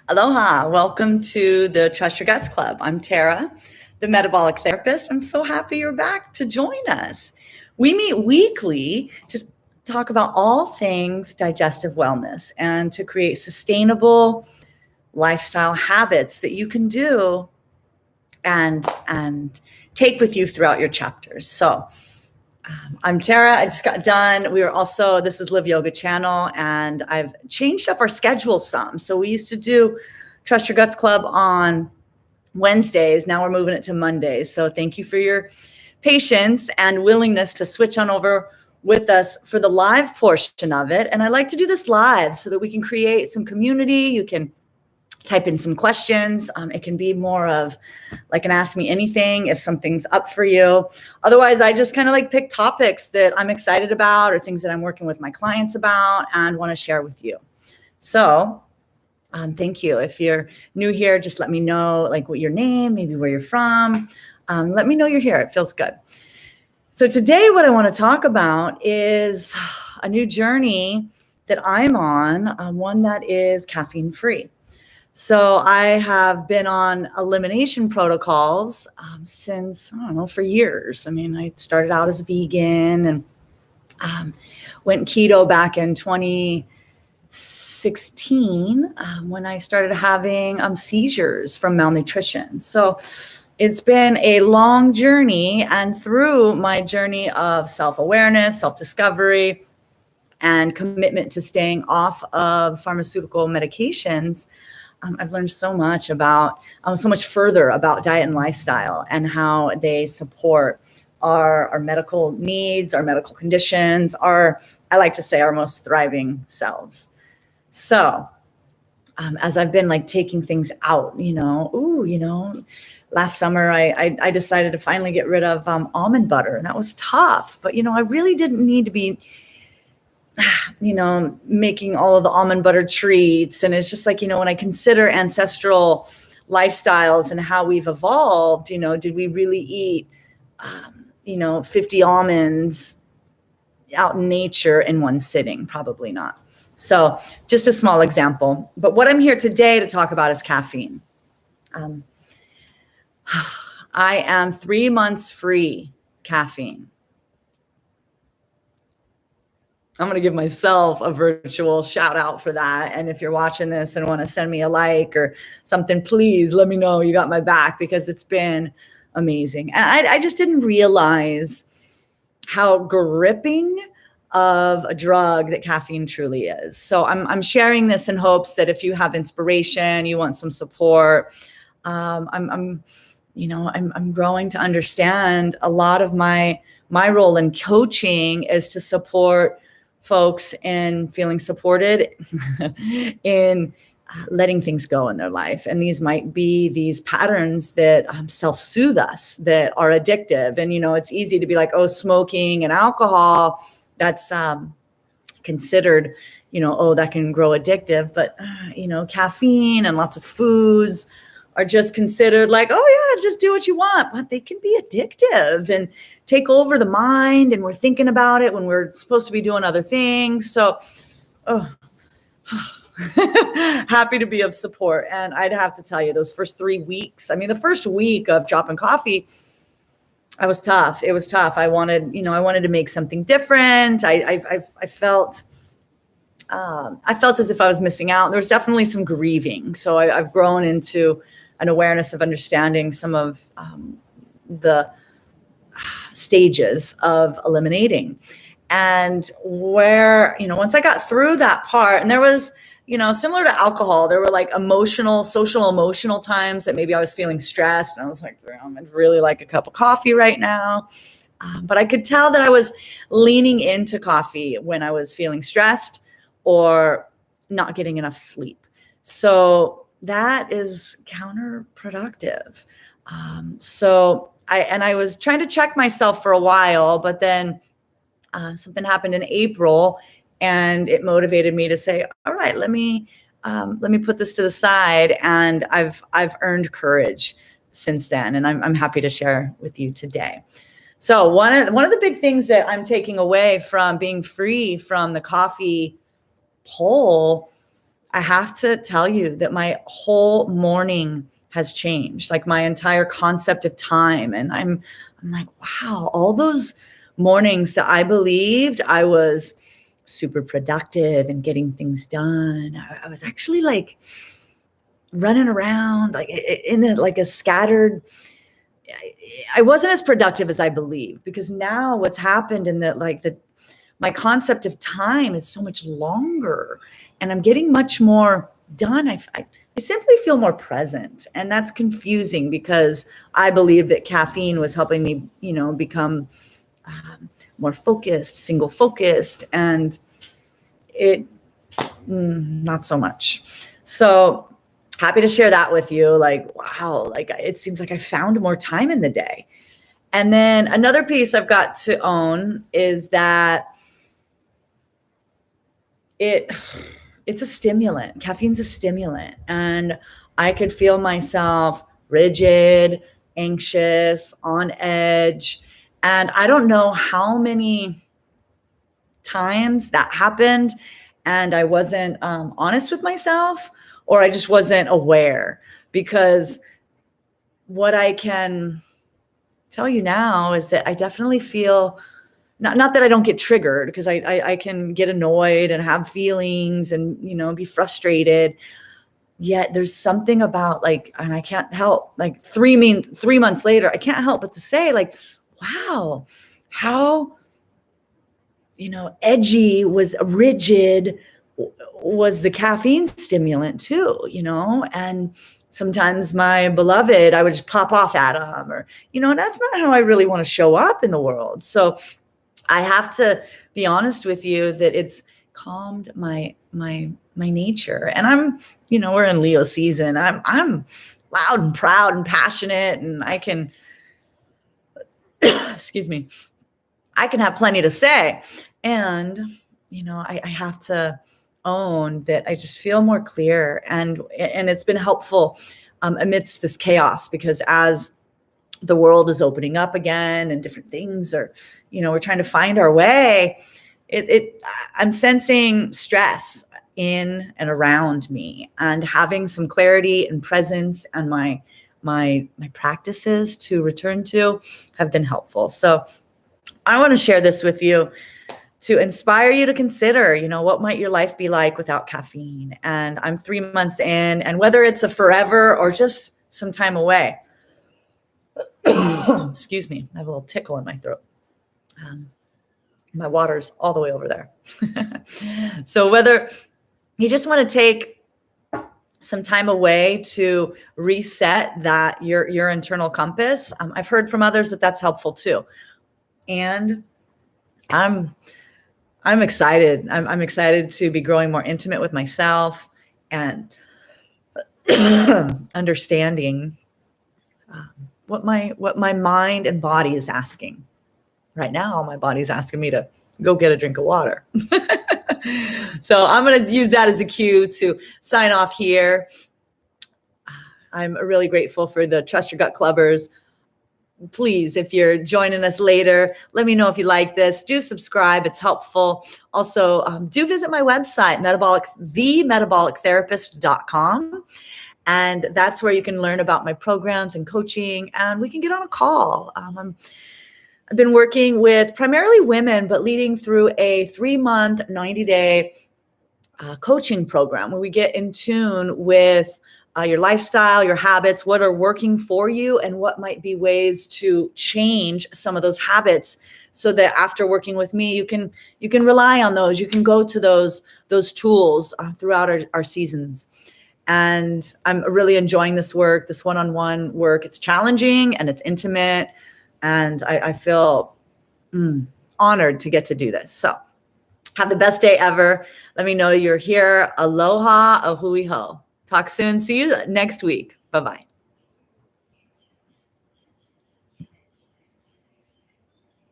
Aloha, welcome to the Trust Your Guts Club. I'm Tara, the metabolic therapist. I'm so happy you're back to join us. We meet weekly to talk about all things digestive wellness and to create sustainable lifestyle habits that you can do and take with you throughout your chapters. So I'm Tara. I just got done. This is Live Yoga Channel, and I've changed up our schedule some. So we used to do Trust Your Guts Club on Wednesdays. Now we're moving it to Mondays. So thank you for your patience and willingness to switch on over with us for the live portion of it. And I like to do this live so that we can create some community. You can type in some questions. It can be more of like an ask me anything if something's up for you. Otherwise, I just kind of like pick topics that I'm excited about or things that I'm working with my clients about and want to share with you. So thank you. If you're new here, just let me know like what your name, maybe where you're from. Let me know you're here. It feels good. So today what I want to talk about is a new journey that I'm on, one that is caffeine free. So I have been on elimination protocols since, for years. I mean, I started out as a vegan and went keto back in 2016 when I started having seizures from malnutrition. So it's been a long journey, and through my journey of self-awareness, self-discovery, and commitment to staying off of pharmaceutical medications, I've learned so much further about diet and lifestyle and how they support our medical needs, our medical conditions, I like to say our most thriving selves. So as I've been like taking things out, last summer I decided to finally get rid of almond butter, and that was tough. But, I really didn't need to be making all of the almond butter treats. And it's just like, when I consider ancestral lifestyles and how we've evolved, did we really eat, 50 almonds out in nature in one sitting? Probably not. So just a small example. But what I'm here today to talk about is caffeine. I am 3 months free caffeine. I'm going to give myself a virtual shout out for that. And if you're watching this and want to send me a like or something, please let me know you got my back, because it's been amazing. And I just didn't realize how gripping of a drug that caffeine truly is. So I'm sharing this in hopes that if you have inspiration, you want some support, I'm growing to understand a lot of my role in coaching is to support folks in feeling supported in letting things go in their life. And these might be these patterns that self-soothe us, that are addictive. And, it's easy to be like, smoking and alcohol, that's considered, that can grow addictive. But, caffeine and lots of foods are just considered like, just do what you want. But they can be addictive and take over the mind. And we're thinking about it when we're supposed to be doing other things. So, happy to be of support. And I'd have to tell you, those first 3 weeks, the first week of dropping coffee, I was tough. It was tough. I wanted to make something different. I felt as if I was missing out. There was definitely some grieving. So I've grown into an awareness of understanding some of the stages of eliminating. And where, once I got through that part, and there was, similar to alcohol, there were like social emotional times that maybe I was feeling stressed. And I was like, I'd really like a cup of coffee right now. But I could tell that I was leaning into coffee when I was feeling stressed or not getting enough sleep. So that is counterproductive. So I was trying to check myself for a while, but then something happened in April, and it motivated me to say, all right, let me put this to the side. And I've earned courage since then, and I'm happy to share with you today. So one of the big things that I'm taking away from being free from the coffee pull I have to tell you that my whole morning has changed, like my entire concept of time. And I'm like, wow, all those mornings that I believed I was super productive and getting things done, I was actually like running around like in like a scattered. I wasn't as productive as I believed, because now what's happened in that, like my concept of time is so much longer, and I'm getting much more done. I simply feel more present, and that's confusing because I believe that caffeine was helping me, become more focused, single focused, and it not so much. So happy to share that with you. Like, wow, like it seems like I found more time in the day. And then another piece I've got to own is that it's a stimulant. Caffeine's a stimulant. And I could feel myself rigid, anxious, on edge. And I don't know how many times that happened and I wasn't honest with myself, or I just wasn't aware. Because what I can tell you now is that I definitely feel, not that I don't get triggered, because I can get annoyed and have feelings and, be frustrated. Yet there's something about like, and I can't help, like 3 months later, I can't help but to say like, wow, how, edgy was rigid was the caffeine stimulant too, and sometimes my beloved, I would just pop off at him, or, that's not how I really want to show up in the world. So I have to be honest with you that it's calmed my nature. And I'm, we're in Leo season. I'm loud and proud and passionate, and I can, excuse me, I can have plenty to say. And, I have to own that I just feel more clear, and it's been helpful amidst this chaos, because as the world is opening up again and different things are, we're trying to find our way. I'm sensing stress in and around me, and having some clarity and presence and my practices to return to have been helpful. So I want to share this with you to inspire you to consider, what might your life be like without caffeine? And I'm 3 months in, and whether it's a forever or just some time away, excuse me, I have a little tickle in my throat. My water's all the way over there. So whether you just want to take some time away to reset that your internal compass, I've heard from others that that's helpful too. And I'm excited. I'm excited to be growing more intimate with myself and understanding what my mind and body is asking. Right now, my body's asking me to go get a drink of water. So I'm going to use that as a cue to sign off here. I'm really grateful for the Trust Your Gut Clubbers. Please, if you're joining us later, let me know if you like this. Do subscribe. It's helpful. Also, do visit my website, themetabolictherapist.com. And that's where you can learn about my programs and coaching, and we can get on a call. I've been working with primarily women, but leading through a 3-month, 90-day coaching program where we get in tune with your lifestyle, your habits, what are working for you, and what might be ways to change some of those habits, so that after working with me, you can rely on those. You can go to those tools throughout our seasons. And I'm really enjoying this work, this one-on-one work. It's challenging and it's intimate, and I feel honored to get to do this. So have the best day ever. Let me know you're here. Aloha, a hui ho. Talk soon. See you next week. Bye-bye.